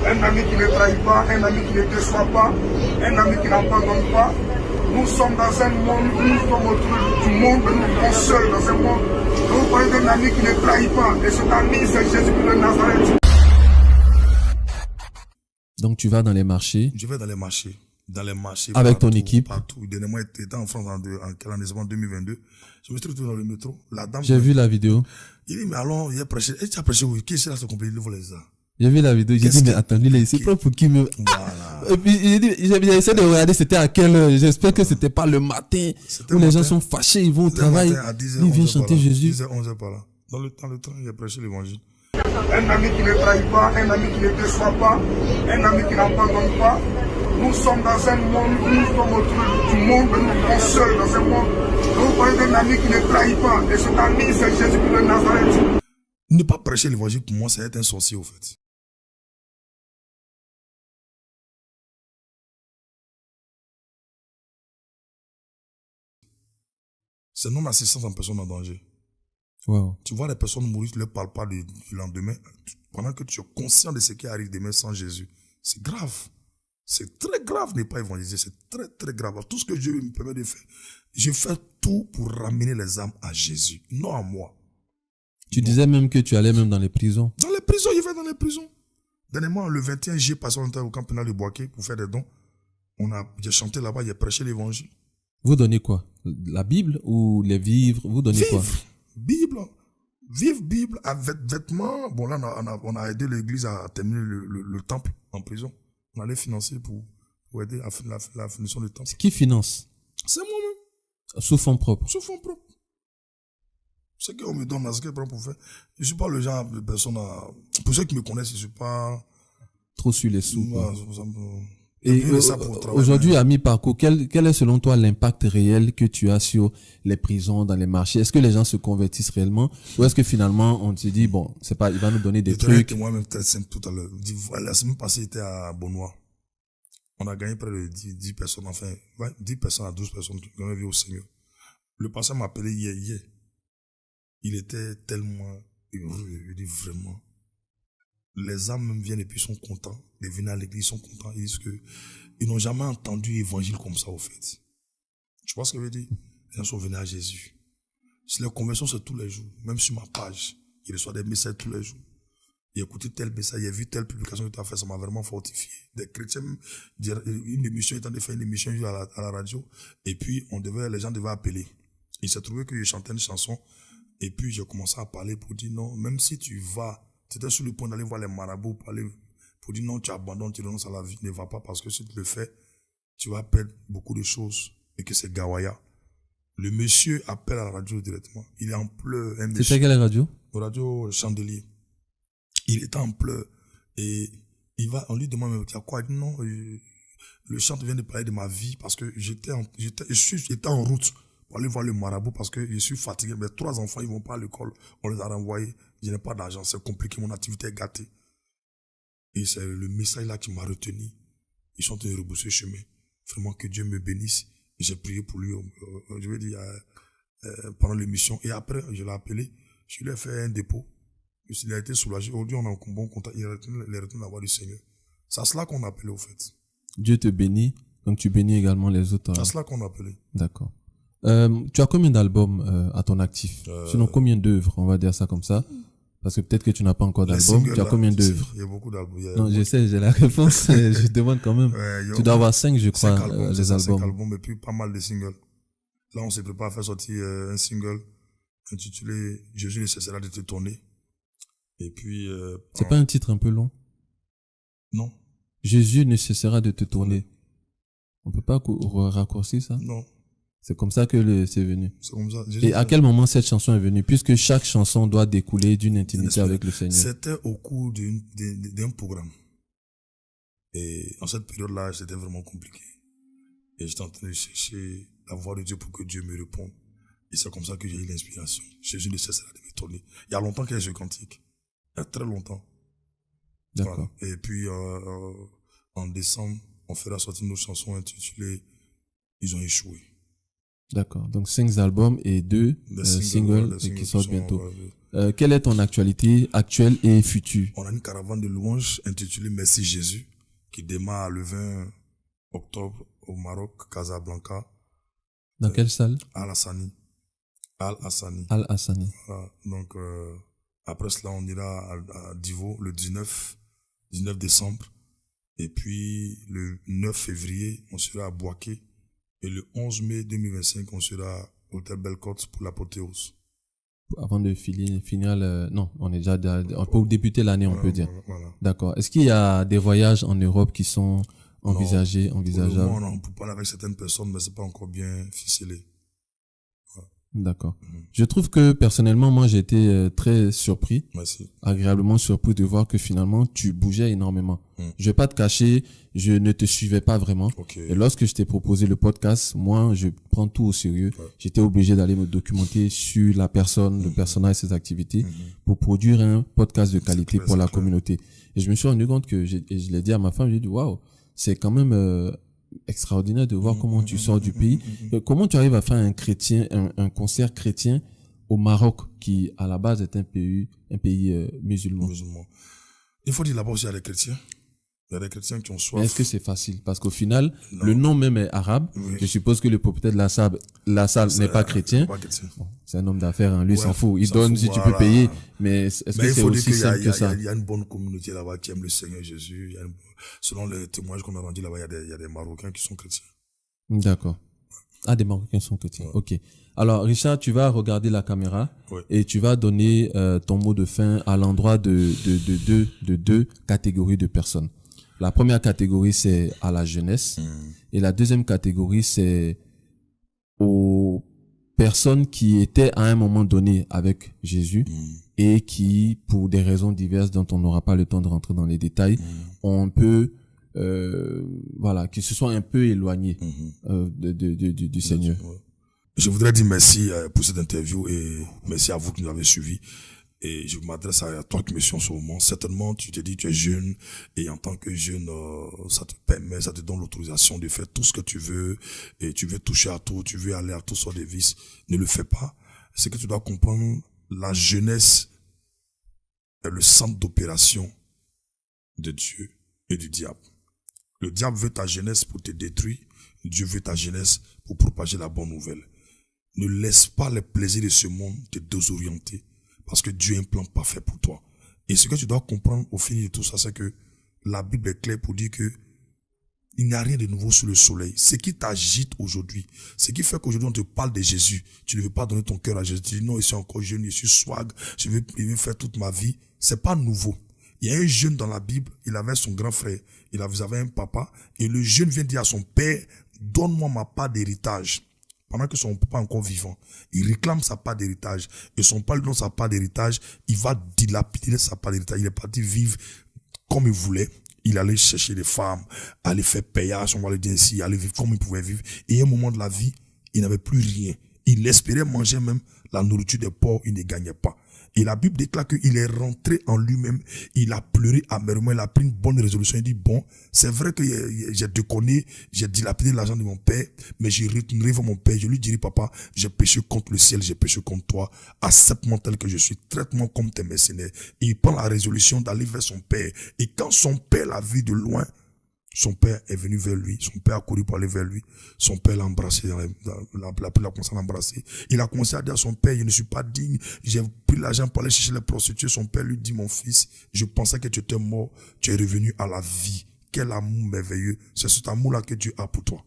Un ami qui ne trahit pas, un ami qui ne déçoit pas, un ami qui n'abandonne pas. Nous sommes dans un monde où nous sommes autour du monde, nous sommes seuls dans un monde. Nous parlons d'un ami qui ne trahit pas. Et cet ami, c'est Jésus-Christ de Nazareth. Donc tu vas dans les marchés. Je vais dans les marchés. Avec partout, ton équipe. Partout. Dernièrement, j'étais en France en 2022. Je me suis retrouvé dans le métro. La dame. J'ai vu la vidéo. Il dit, mais allons, il a prêché. Et tu as prêché où? Qui est là, ce complet? Il les ça. J'ai vu la vidéo. J'ai dit, mais attends, lui, c'est pas pour qui me. Voilà. Et puis, j'ai essayé de regarder, c'était à quelle heure. J'espère que c'était pas le matin où les gens sont fâchés, ils vont au travail. Ils viennent chanter Jésus. 10h, 11h par là. Dans le train, il a prêché l'évangile. Un ami qui ne trahit pas, un ami qui ne déçoit pas, un ami qui n'abandonne pas. Nous sommes dans un monde où nous sommes autour du monde, nous sommes seuls dans un monde. Nous parlons d'un ami qui ne trahit pas. Et cet ami, c'est Jésus-Christ de Nazareth. Ne pas prêcher l'évangile, pour moi, c'est être un sorcier, au fait. C'est non-assistance en personne en danger. Wow. Tu vois les personnes mourir, tu ne leur parles pas du lendemain, pendant que tu es conscient de ce qui arrive demain sans Jésus. C'est grave. C'est très grave de ne pas évangéliser. C'est très, très grave. Tout ce que Dieu me permet de faire, je fais tout pour ramener les âmes à Jésus, non à moi. Tu disais même que tu allais même dans les prisons. Dans les prisons, je vais dans les prisons. Dernièrement, le 21, j'ai passé longtemps au camp pénal de Boaké pour faire des dons. J'ai chanté là-bas, j'ai prêché l'évangile. Vous donnez quoi? La Bible ou les vivres? Vous donnez quoi? Bible. Vive Bible avec vêtements. Bon, là, on a aidé l'église à terminer le temple en prison. On allait financer pour aider à la finition du temple. Qui finance? C'est moi-même. Sous fonds propres. Sous fonds propres. Ce qu'on me donne, ce que je prends pour faire. Je ne suis pas le genre de personne à... Pour ceux qui me connaissent, je ne suis pas... Trop sur les sous. Moi, et aujourd'hui, à mi-parcours, quel est selon toi l'impact réel que tu as sur les prisons, dans les marchés? Est-ce que les gens se convertissent réellement? Ou est-ce que finalement, on te dit, bon, c'est pas, il va nous donner des trucs? Moi-même, tout à l'heure. La semaine passée, j'étais à Bonnois. On a gagné près de 10 personnes, enfin, 10 personnes à 12 personnes qui ont vu au Seigneur. Le pasteur m'a appelé hier. Il était tellement heureux. Il dit vraiment. Les âmes même viennent et puis sont contents. Ils viennent à l'église, ils sont contents. Ils disent que ils n'ont jamais entendu l'évangile comme ça, au fait. Tu vois ce que je veux dire? Les gens sont venus à Jésus. Si la conversion, c'est tous les jours. Même sur ma page, il reçoit des messages tous les jours. J'ai écouté tel message, j'ai vu telle publication que tu as fait, ça m'a vraiment fortifié. Des chrétiens, une émission, ils de faire une émission à la radio, et puis les gens devaient appeler. Il s'est trouvé que je chantais une chanson, et puis j'ai commencé à parler pour dire non, même si tu vas, tu étais sur le point d'aller voir les marabouts pour dire non, tu abandonnes, tu renonces à la vie, ne va pas, parce que si tu le fais, tu vas perdre beaucoup de choses, et que c'est Gawaya. Le monsieur appelle à la radio directement. Il est en pleurs. C'était quelle radio? La radio Chandelier. Il est en pleurs. Et on lui demande, mais tu as quoi? Il dit non, le chant vient de parler de ma vie parce que j'étais en route pour aller voir le marabout parce que je suis fatigué. Mes 3 enfants, ils vont pas à l'école. On les a renvoyés. Je n'ai pas d'argent. C'est compliqué. Mon activité est gâtée. Et c'est le message là qui m'a retenu. Ils sont en train de rebousser le chemin. Vraiment que Dieu me bénisse. Et j'ai prié pour lui. Je vais dire, pendant l'émission. Et après, je l'ai appelé. Je lui ai fait un dépôt. Il a été soulagé. Aujourd'hui, on a un bon contact. Il est retourné à voir du Seigneur. C'est à cela qu'on a appelé, au fait. Dieu te bénit. Donc, tu bénis également les autres. C'est à cela qu'on a appelé. D'accord. Tu as combien d'albums à ton actif? Sinon, combien d'œuvres? On va dire ça comme ça. Parce que peut-être que tu n'as pas encore d'album. Tu as combien d'œuvres? Il y a beaucoup d'albums. Non, je sais, j'ai la réponse. Je demande quand même. Tu dois avoir 5, je crois, les albums. 5 albums et puis pas mal de singles. Là, on se prépare à faire sortir un single intitulé « Jésus ne cessera de te tourner ». Et puis... c'est pas un titre un peu long? Non. Jésus ne cessera de te tourner. On peut pas raccourcir ça? Non. C'est comme ça que c'est venu. C'est comme ça. Et à quel moment cette chanson est venue? Puisque chaque chanson doit découler d'une intimité avec le Seigneur. C'était au cours d'un programme. Et en cette période-là, c'était vraiment compliqué. Et j'étais en train de chercher la voix de Dieu pour que Dieu me réponde. Et c'est comme ça que j'ai eu l'inspiration. Jésus ne cessera de me tourner. Il y a longtemps qu'il y a ce cantique. Il y a très longtemps. D'accord. Voilà. Et puis, en décembre, on fera sortir nos chansons intitulées « Ils ont échoué ». D'accord. Donc 5 albums et 2 singles qui sortent bientôt. Quelle est ton actualité actuelle et future? On a une caravane de louanges intitulée Merci Jésus qui démarre le 20 octobre au Maroc, Casablanca. Dans quelle salle? Al-Hassani. Voilà. Donc, après cela, on ira à Divo le 19 décembre. Et puis, le 9 février, on sera à Bouaké. Et le 11 mai 2025, on sera au Hôtel Bellecote pour l'apothéose. Avant de finir non, on est déjà, on peut débuter l'année, on peut dire. Voilà. D'accord. Est-ce qu'il y a des voyages en Europe qui sont envisageables? Pour le moment, on peut parler avec certaines personnes, mais c'est pas encore bien ficelé. D'accord. Je trouve que personnellement, moi, j'ai été très surpris, agréablement surpris de voir que finalement, tu bougeais énormément. Je vais pas te cacher, je ne te suivais pas vraiment. Et lorsque je t'ai proposé le podcast, moi, je prends tout au sérieux. J'étais obligé d'aller me documenter sur la personne, le personnage, ses activités, pour produire un podcast de qualité pour la communauté. Et je me suis rendu compte que, je l'ai dit à ma femme, j'ai dit, waouh, c'est quand même extraordinaire de voir comment tu sors du pays. Comment tu arrives à faire un concert chrétien au Maroc, qui à la base est un pays musulman. Il faut dire là-bas aussi, il y a des chrétiens. Il y a des chrétiens qui ont soif. Mais est-ce que c'est facile? Parce qu'au final, le nom même est arabe. Oui. Je suppose que le propriétaire de la salle n'est pas chrétien. Bon, c'est un homme d'affaires, hein. Lui, s'en fout. Il donne si tu peux payer. Mais est-ce que c'est aussi simple que ça? Il y a une bonne communauté là-bas qui aime le Seigneur Jésus. Selon les témoignages qu'on a rendus là-bas, il y a des Marocains qui sont chrétiens. D'accord. Ah, des Marocains sont chrétiens. Ouais. Ok. Alors, Richard, tu vas regarder la caméra et tu vas donner ton mot de fin à l'endroit de deux catégories de personnes. La première catégorie, c'est à la jeunesse. Et la deuxième catégorie, c'est aux personnes qui étaient à un moment donné avec Jésus et qui, pour des raisons diverses dont on n'aura pas le temps de rentrer dans les détails, ont un peu, qui se sont un peu éloignés du Seigneur. Je voudrais dire merci pour cette interview et merci à vous qui nous avez suivis. Et je m'adresse à toi qui me suis en ce moment. Certainement, tu te dis, tu es jeune, et en tant que jeune, ça te permet, ça te donne l'autorisation de faire tout ce que tu veux, et tu veux toucher à tout, tu veux aller à toutes sortes de vices. Ne le fais pas. C'est que tu dois comprendre, la jeunesse est le centre d'opération de Dieu et du diable. Le diable veut ta jeunesse pour te détruire. Dieu veut ta jeunesse pour propager la bonne nouvelle. Ne laisse pas les plaisirs de ce monde te désorienter. Parce que Dieu a un plan parfait pour toi. Et ce que tu dois comprendre au fil de tout ça, c'est que la Bible est claire pour dire que il n'y a rien de nouveau sous le soleil. Ce qui t'agite aujourd'hui, ce qui fait qu'aujourd'hui on te parle de Jésus, tu ne veux pas donner ton cœur à Jésus. Tu dis non, je suis encore jeune, je suis swag, je veux faire toute ma vie. C'est pas nouveau. Il y a un jeune dans la Bible, il avait son grand frère, il avait un papa, et le jeune vient dire à son père, donne-moi ma part d'héritage. Pendant que son papa est encore vivant, il réclame sa part d'héritage. Et son père lui donne sa part d'héritage, il va dilapider sa part d'héritage. Il est parti vivre comme il voulait. Il allait chercher des femmes, aller faire paillage, on va le dire ainsi, aller vivre comme il pouvait vivre. Et à un moment de la vie, il n'avait plus rien. Il espérait manger même la nourriture des pauvres, il ne gagnait pas. Et la Bible déclare qu'il est rentré en lui-même, il a pleuré amèrement, il a pris une bonne résolution, il dit bon, c'est vrai que j'ai déconné, j'ai dilapidé l'argent de mon père, mais je retournerai vers mon père, je lui dirai papa, j'ai péché contre le ciel, j'ai péché contre toi, accepte-moi tel que je suis, traite-moi comme tes mercenaires. Et il prend la résolution d'aller vers son père, et quand son père l'a vu de loin, son père est venu vers lui. Son père a couru pour aller vers lui. Son père l'a embrassé. Il a commencé à l'embrasser. Il a commencé à dire à son père, je ne suis pas digne. J'ai pris l'argent pour aller chercher les prostituées. Son père lui dit, mon fils, je pensais que tu étais mort. Tu es revenu à la vie. Quel amour merveilleux. C'est cet amour-là que Dieu a pour toi.